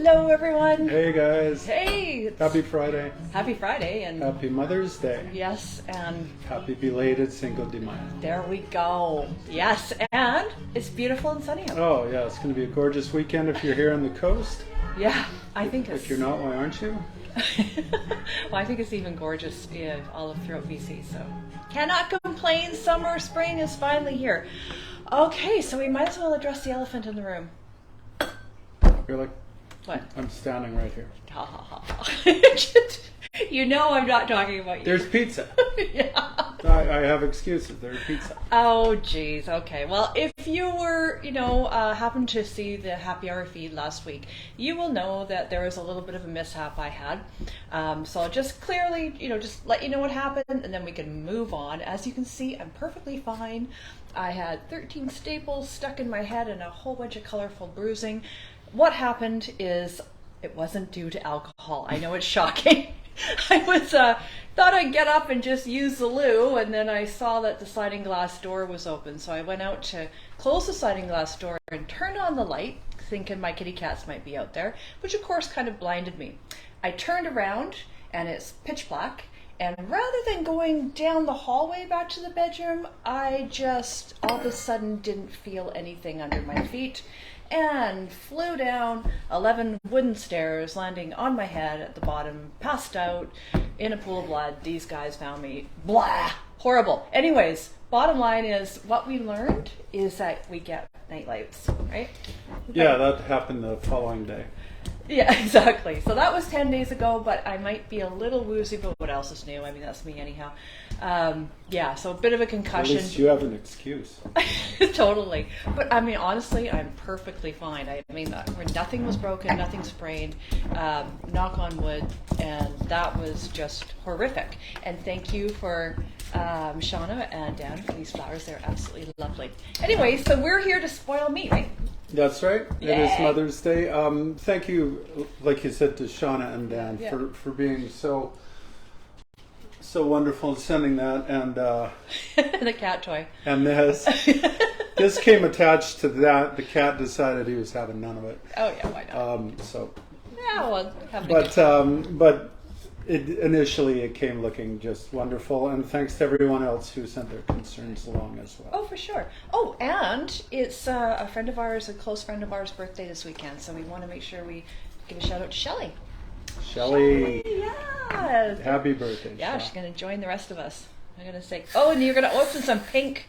Hello, everyone. Hey guys. Hey. Happy Friday. Happy Friday and Happy Mother's Day. yes, and Happy belated Cinco de Mayo. there we go. Yes, and it's beautiful and sunny out. Oh yeah, it's going to be a gorgeous weekend if you're here on the coast. Yeah, I think it's. If you're not, why aren't you? Well, I think it's even gorgeous all throughout BC. So cannot complain. Summer, spring is finally here. Okay, so we might as well address the elephant in the room. Really? What? I'm standing right here. Ha ha ha. You know I'm not talking about you. There's pizza. Yeah. I have excuses. There's pizza. Oh, geez. Okay. Well, if you were, happened to see the happy hour feed last week, you will know that there was a little bit of a mishap I had. So I'll just clearly, just let you know what happened, and then we can move on. As you can see, I'm perfectly fine. I had 13 staples stuck in my head and a whole bunch of colorful bruising. What happened is it wasn't due to alcohol. I know it's shocking. I was thought I'd get up and just use the loo, and then I saw that the sliding glass door was open. So I went out to close the sliding glass door and turned on the light, thinking my kitty cats might be out there, which of course kind of blinded me. I turned around and it's pitch black, and rather than going down the hallway back to the bedroom, I just all of a sudden didn't feel anything under my feet and flew down 11 wooden stairs, landing on my head at the bottom, passed out in a pool of blood. These guys found me. Blah! Horrible. Anyways, bottom line is what we learned is that we get night lights, right? Yeah, that happened the following day. Yeah, exactly. So that was 10 days ago, but I might be a little woozy, but what else is new? I mean, that's me anyhow. So a bit of a concussion. At least you have an excuse. Totally. But I mean, honestly, I'm perfectly fine. I mean, nothing was broken, nothing sprained, knock on wood, and that was just horrific. And thank you for Shauna and Dan for these flowers. They're absolutely lovely. Anyway, so we're here to spoil meat, right? That's right. Yay. It is Mother's Day. Thank you, like you said, to Shauna and Dan for being so wonderful and sending that, and the cat toy. And this came attached to that. The cat decided he was having none of it. Oh yeah, why not? Yeah, well, but initially it came looking just wonderful, and thanks to everyone else who sent their concerns along as well. Oh, for sure. Oh, and it's a friend of ours, a close friend of ours' birthday this weekend, so we want to make sure we give a shout out to Shelley. Shelley, yeah. Happy birthday. Yeah, Shelley. she's going to join the rest of us. I'm going to say, oh, and you're going to open some pink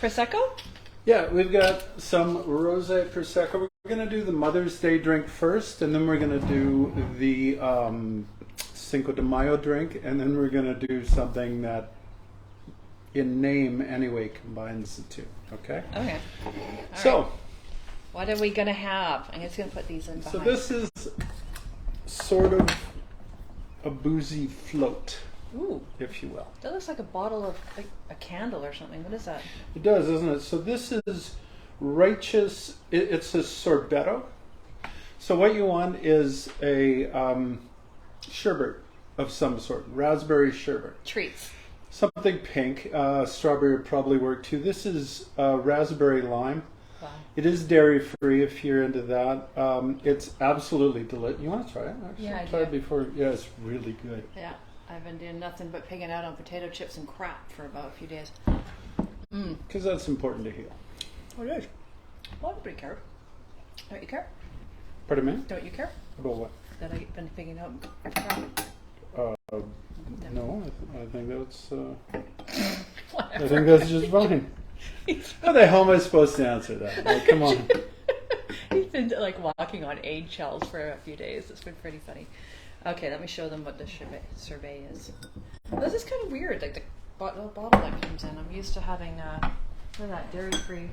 Prosecco? Yeah, we've got some Rose Prosecco. We're going to do the Mother's Day drink first, and then we're going to do the Cinco de Mayo drink, and then we're going to do something that, in name anyway, combines the two. Okay? Okay. All right. What are we going to have? I'm just going to put these in behind. So this is sort of a boozy float, ooh, if you will. That looks like a bottle of like a candle or something. What is that? It does, doesn't it? So this is righteous. It's a sorbetto. So what you want is a sherbet of some sort, raspberry sherbet. Treats. Something pink. Strawberry would probably work too. This is raspberry lime. Wow. It is dairy free if you're into that. It's absolutely delicious. You want to try it? Actually? Yeah, I tried it do. before. Yeah, it's really good. Yeah, I've been doing nothing but pigging out on potato chips and crap for about a few days. Because that's important to heal. Oh, it is. Well, everybody care. Don't you care? Pardon me? Don't you care About what? that I've been pigging out crap? No, I think that's. Whatever. I think that's just fine. How the hell am I supposed to answer that? Like, come on. He's been like walking on eggshells for a few days. It's been pretty funny. Okay, let me show them what the sorbet is. This is kind of weird, like the bottle that comes in. I'm used to having what is that, dairy-free.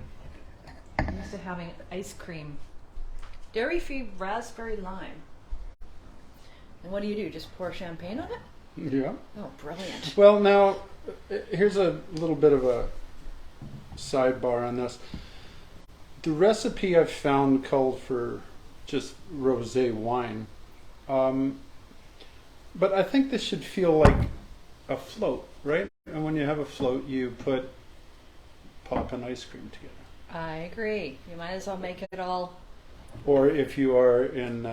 I'm used to having ice cream. Dairy-free raspberry lime. And what do? Just pour champagne on it? Yeah. Oh, brilliant. Well, now, here's a little bit of a sidebar on this. The recipe I've found called for just rosé wine. But I think this should feel like a float, right? And when you have a float, you put pop and ice cream together. I agree. You might as well make it all. Or if you are in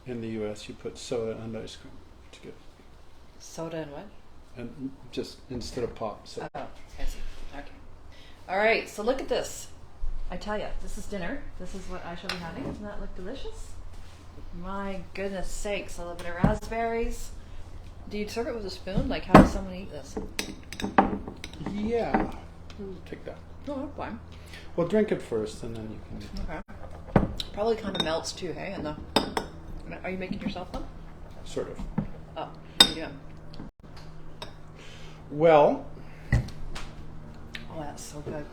in the U.S. you put soda and ice cream together. Soda and what? And just instead of pop. So. Oh, I see. Okay. All right, so look at this. I tell you, this is dinner. This is what I shall be having. Doesn't that look delicious? My goodness sakes, a little bit of raspberries. Do you serve it with a spoon? Like, how does someone eat this? Yeah. We'll take that. Oh, that's fine. Well, drink it first, and then you can... Okay. Probably kind of melts too, hey? And are you making yourself one? Sort of. Oh, what are you doing? Well... Oh, that's so good.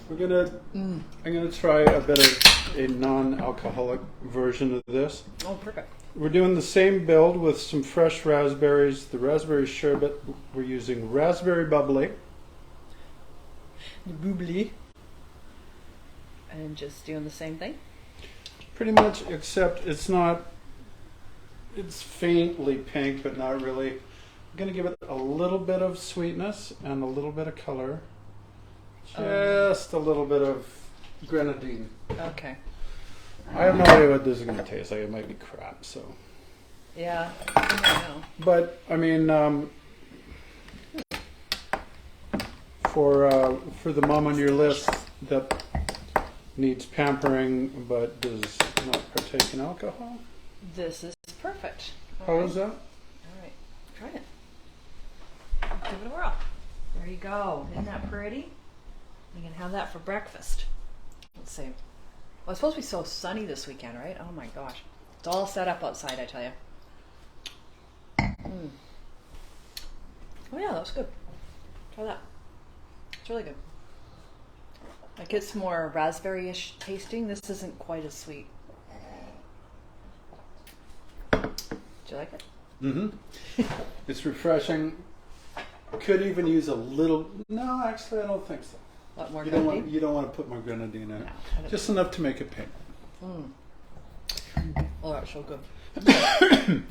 I'm gonna try a bit of a non-alcoholic version of this. Oh, perfect. We're doing the same build with some fresh raspberries. The raspberry sherbet, we're using Raspberry Bubly. The Bubly. And just doing the same thing? Pretty much, except it's faintly pink, but not really. I'm gonna give it a little bit of sweetness and a little bit of color. Just a little bit of Grenadine. Okay. I have no idea what this is going to taste like. It might be crap, so. Yeah, I don't know. But, I mean, for the mom on your list that needs pampering but does not partake in alcohol. This is perfect. How is that? All right, try it. Give it a whirl. There you go. Isn't that pretty? You can have that for breakfast. Let's see. Well, it's supposed to be so sunny this weekend, right? Oh my gosh. It's all set up outside, I tell you. Oh yeah, that was good. Try that. It's really good. Like, it's more raspberry-ish tasting. This isn't quite as sweet. Do you like it? Mm-hmm. It's refreshing. Could even use a little... No, actually, I don't think so. A lot more You don't want to put more Grenadine in it. No, just enough to make it pink. Oh, that's so good.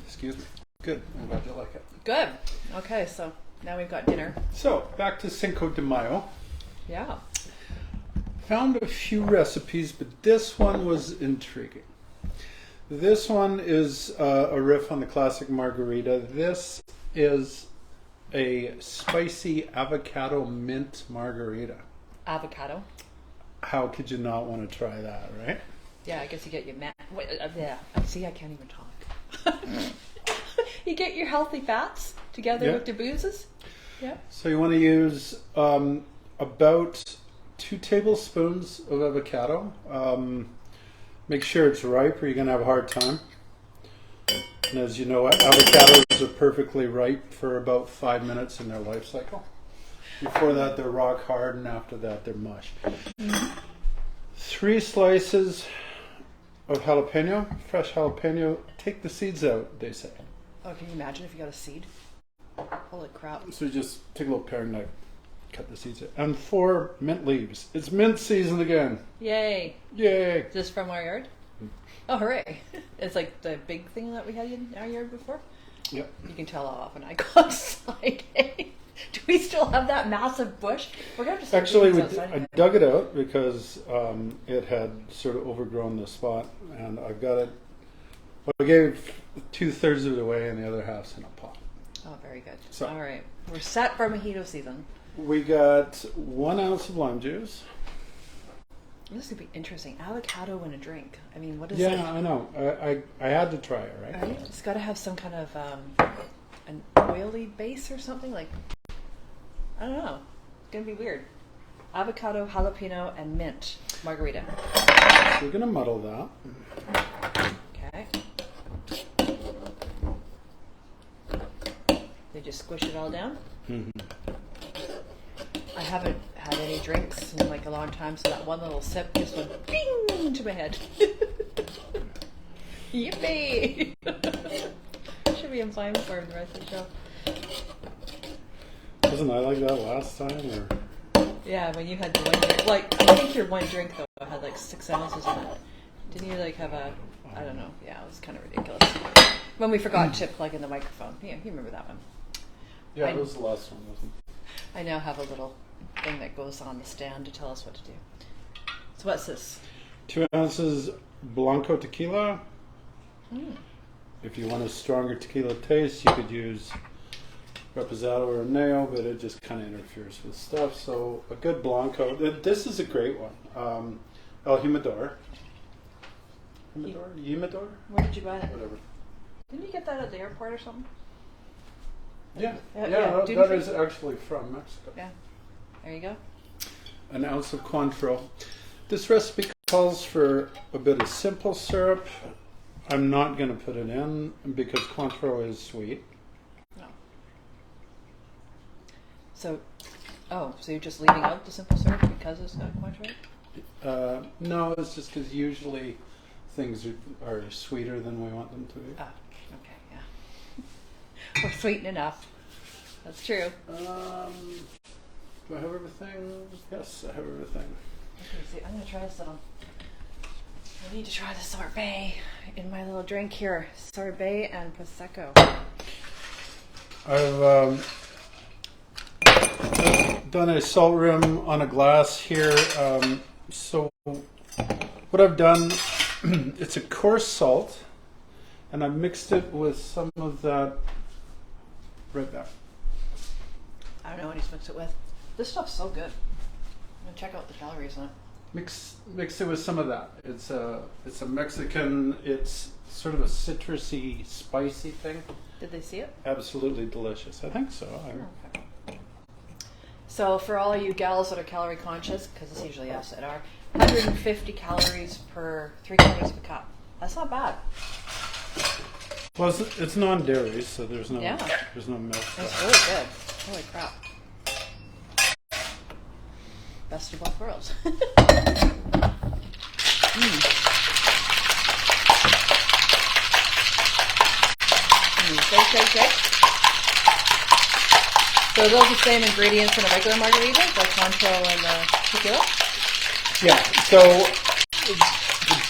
Excuse me. Good. I'm glad you like it. Good. Okay, so now we've got dinner. So, back to Cinco de Mayo. Yeah. Found a few recipes, but this one was intriguing. This one is a riff on the classic Margarita. This is a spicy avocado mint margarita. Avocado. How could you not want to try that, right? Yeah, I guess you get your yeah. See, I can't even talk. You get your healthy fats together with the boozes. Yeah. So you want to use about 2 tablespoons of avocado. Make sure it's ripe or you're going to have a hard time. And as you know, avocados are perfectly ripe for about 5 minutes in their life cycle. Before that, they're rock hard, and after that, they're mush. 3 slices of jalapeno, fresh jalapeno. Take the seeds out, they say. Oh, can you imagine if you got a seed? Holy crap. So just take a little paring knife, cut the seeds out. And 4 mint leaves. It's mint season again. Yay. Yay. Is this from our yard? Oh, hooray. It's like the big thing that we had in our yard before? Yep. You can tell how often I go outside. Do we still have that massive bush? We're going to have to Actually, I dug it out because it had sort of overgrown the spot, and I've got it. Well, I gave 2/3 of it away, and the other half's in a pot. Oh, very good. So, all right, we're set for mojito season. We got 1 ounce of lime juice. This could be interesting. Avocado in a drink. I mean, what is Yeah, it? I know. I had to try it, right? Right? It's got to have some kind of an oily base or something. Like, I don't know. It's going to be weird. Avocado, jalapeno, and mint margarita. So we're going to muddle that. Okay. They just squish it all down? Mm-hmm. I haven't had any drinks in like a long time, so that one little sip just went bing to my head. Yippee! Should be in fine for the rest of the show. Wasn't I like that last time? Or? Yeah, when you had the one drink. Like, I think your one drink, though, had like 6 ounces in it. Didn't you like have a, I don't know, yeah, it was kind of ridiculous. When we forgot to plug in the microphone. Yeah, you remember that one. Yeah, it was the last one, wasn't it? I now have a little thing that goes on the stand to tell us what to do. So what's this? 2 ounces Blanco tequila. if you want a stronger tequila taste, you could use Reposado or Mayo, but it just kind of interferes with stuff. So a good Blanco. This is a great one. El Jimador. Jimador? Where did you buy it? Whatever. Didn't you get that at the airport or something? Yeah. Yeah, That is actually from Mexico. Yeah. There you go. An ounce of Cointreau. This recipe calls for a bit of simple syrup. I'm not going to put it in because Cointreau is sweet. No. So you're just leaving out the simple syrup because it's got Cointreau? No, it's just because usually things are sweeter than we want them to be. Ah, okay, yeah. We're sweet enough. That's true. Do I have everything? Yes, I have everything. Okay, see, I'm going to try some. I need to try the sorbet in my little drink here. Sorbet and Prosecco. I've done a salt rim on a glass here. So what I've done, it's a coarse salt, and I mixed it with some of that right there. I don't know what he's mixed it with. This stuff's so good. I'm going to check out the calories on it. Mix it with some of that. It's a Mexican. It's sort of a citrusy, spicy thing. Did they see it? Absolutely delicious. I think so. Okay. So for all you gals that are calorie conscious, because it's usually us that are, 150 calories per 3/4 of a cup. That's not bad. Well, it's non-dairy, so there's no milk. It's really good. Holy crap. Best of both worlds. Shake. So are those the same ingredients in a regular margarita, the Cointreau and the tequila? Yeah, so the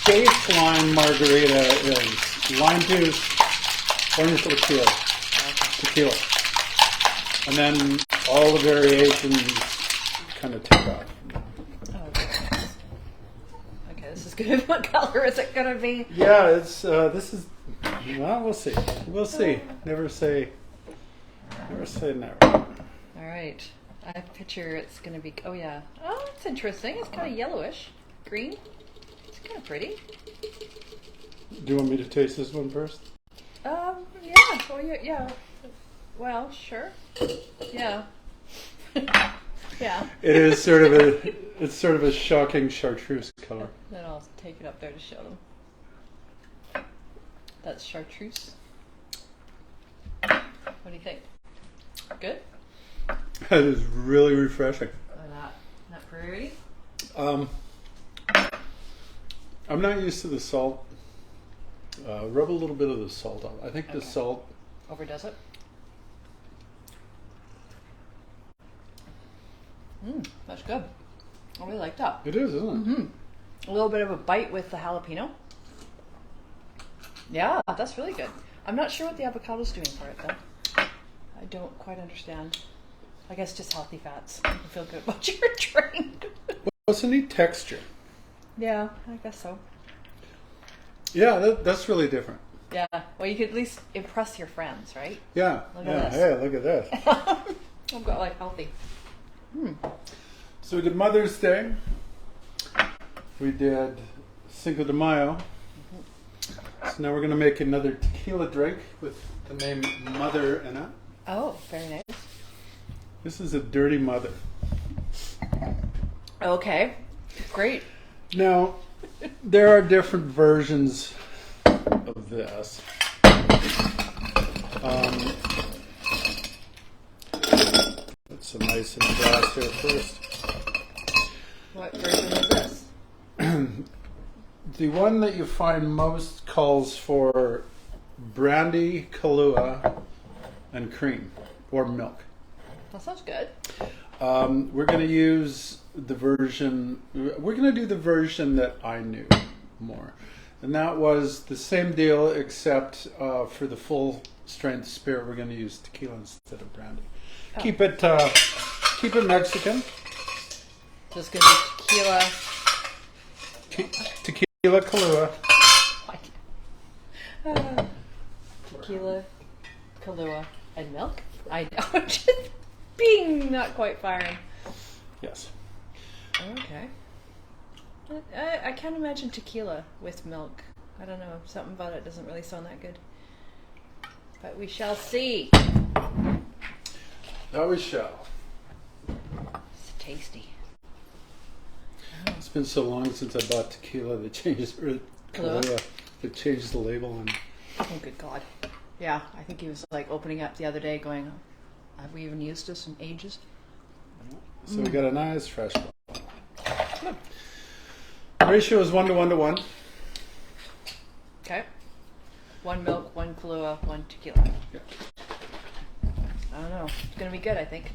baseline margarita is lime juice, orange liqueur, tequila. And then all the variations kind of take off. Oh, goodness. Okay, this is good. What color is it going to be? Yeah, well, we'll see. We'll see. Never say never. All right. I picture it's going to be, oh yeah. Oh, it's interesting. It's kind of yellowish. Green. It's kind of pretty. Do you want me to taste this one first? Yeah. Well, yeah. Well, sure. Yeah. Yeah. It's sort of a shocking chartreuse color. Then I'll take it up there to show them. That's chartreuse. What do you think? Good? That is really refreshing. Not pretty? I'm not used to the salt. Rub a little bit of the salt on. I think the salt overdoes it. That's good. I really like that. It is, isn't it? Mm-hmm. A little bit of a bite with the jalapeno. Yeah, that's really good. I'm not sure what the avocado's doing for it though. I don't quite understand. I guess just healthy fats. You can feel good about your drink. Well, it's a neat texture. Yeah, I guess so. Yeah, that's really different. Yeah, well, you could at least impress your friends, right? Yeah. Look at this. Hey, look at this. I've got like healthy. So we did Mother's Day. We did Cinco de Mayo. So now we're going to make another tequila drink with the name Mother in it. Oh, very nice. This is a Dirty Mother. Okay, great. Now, there are different versions of this. Put some ice in the glass here first. What version is this? The one that you find most calls for brandy, Kahlua, and cream, or milk. That sounds good. We're going to use the version, we're going to do the version that I knew more. And that was the same deal, except for the full strength spirit, we're going to use tequila instead of brandy. Oh. Keep it Mexican. So it's going to be tequila. Tequila, Kahlua. Tequila, Kahlua, and milk. I know, just being not quite firing. Yes. Okay. I can't imagine tequila with milk. I don't know, something about it doesn't really sound that good. But we shall see. That we shall. It's tasty. It's been so long since I bought tequila. They changed Kahlua. They changed the label on. Oh, good God. Yeah, I think he was like opening up the other day going, have we even used this in ages? So we got a nice fresh bottle. The ratio is 1 to 1 to 1. Okay. 1 milk, 1 Kahlua, 1 tequila. Yeah. I don't know. It's going to be good, I think.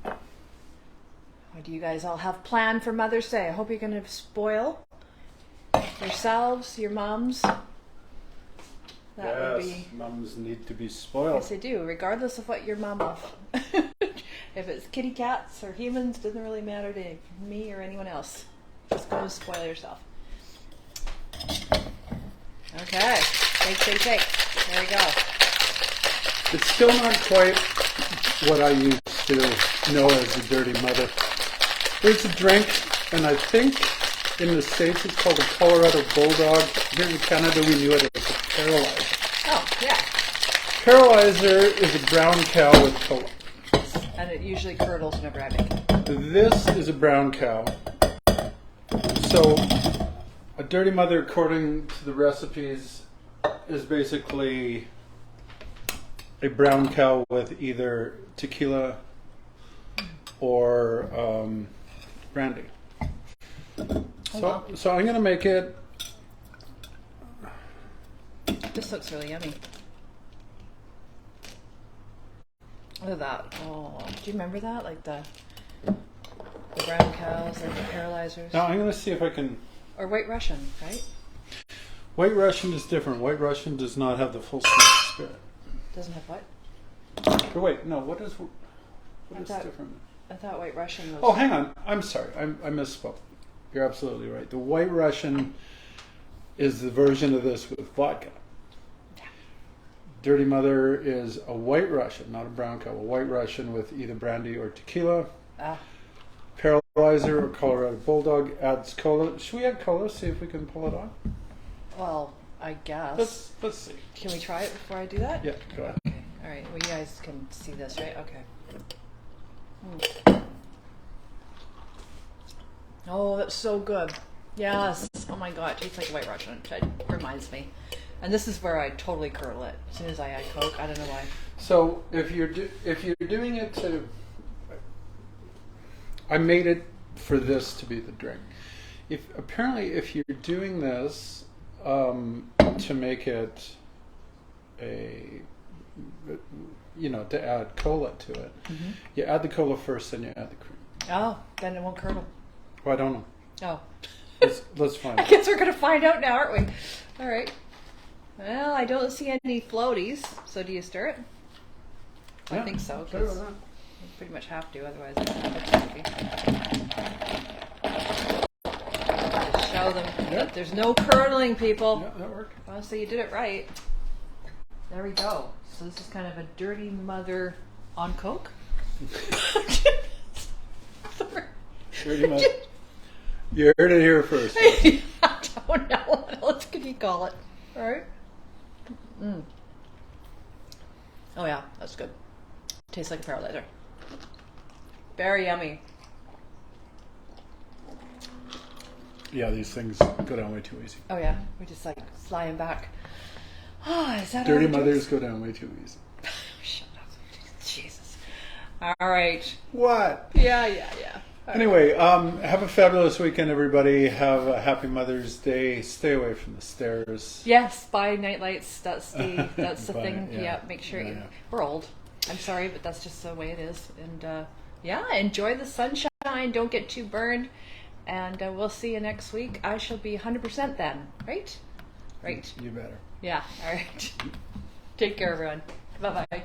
What do you guys all have planned for Mother's Day? I hope you're going to spoil yourselves, your moms. That would be... mums need to be spoiled. Yes, they do, regardless of what your mom loves. If it's kitty cats or humans, doesn't really matter to me or anyone else. Just go and spoil yourself. Okay, shake. There we go. It's still not quite what I used to know as a dirty mother. There's a drink, and I think in the States it's called a Colorado Bulldog. Here in Canada we knew it as a Paralyzer. Oh, yeah. Paralyzer is a brown cow with cola. And it usually curdles whenever I make it. This is a brown cow. So, a dirty mother, according to the recipes, is basically a brown cow with either tequila or brandy. So I'm going to make it. This looks really yummy. Look at that. Oh, do you remember that? Like the brown cows, like the paralyzers. Now I'm going to see if I can. Or White Russian, right? White Russian is different. White Russian does not have the full strength spirit. Doesn't have what? Oh, wait, no. What is different? I thought White Russian was... Oh, hang on. I'm sorry. I misspoke. You're absolutely right. The White Russian is the version of this with vodka. Yeah. Dirty Mother is a White Russian, not a brown cow. A White Russian with either brandy or tequila. Paralyzer or Colorado Bulldog adds cola. Should we add cola? See if we can pull it on. Well, I guess. Let's see. Can we try it before I do that? Yeah, go ahead. Okay. All right. Well, you guys can see this, right? Okay. Oh, that's so good. Yes. Oh my God, it tastes like a White Russian. It reminds me. And this is where I totally curdle it as soon as I add Coke. I don't know why. So if you're doing it to, I made it for this to be the drink. If you're doing this to make it to add cola to it, you add the cola first, then you add the cream. Oh, then it won't curdle. Well, I don't know. Oh. Let's find I out. guess we're going to find out now, aren't we? All right. Well, I don't see any floaties, so do you stir it? Yeah, I think so, sure, because why not? you pretty much have to, otherwise it's not Just show them that there's no curdling, people. Yeah, that worked. Well, so you did it right. There we go. So this is kind of a dirty mother on Coke? Sorry. Dirty mother. You heard it here first. I don't know. What else could you call it? All right. Oh yeah, that's good. Tastes like a paralyzer. Very yummy. Yeah, these things go down way too easy. Oh yeah, we're just like flying back. Oh, is that Dirty all the mothers jokes? go down way too easy. Shut up. Jesus. All right. What? Yeah. Anyway, have a fabulous weekend, everybody. Have a happy Mother's Day. Stay away from the stairs. Yes, buy night lights. That's the thing. Yeah. Yeah, make sure Yeah. we're old. I'm sorry, but that's just the way it is. And enjoy the sunshine. Don't get too burned. And we'll see you next week. I shall be 100% then. Right? Right. You better. Yeah. All right. Take care, everyone. Bye-bye.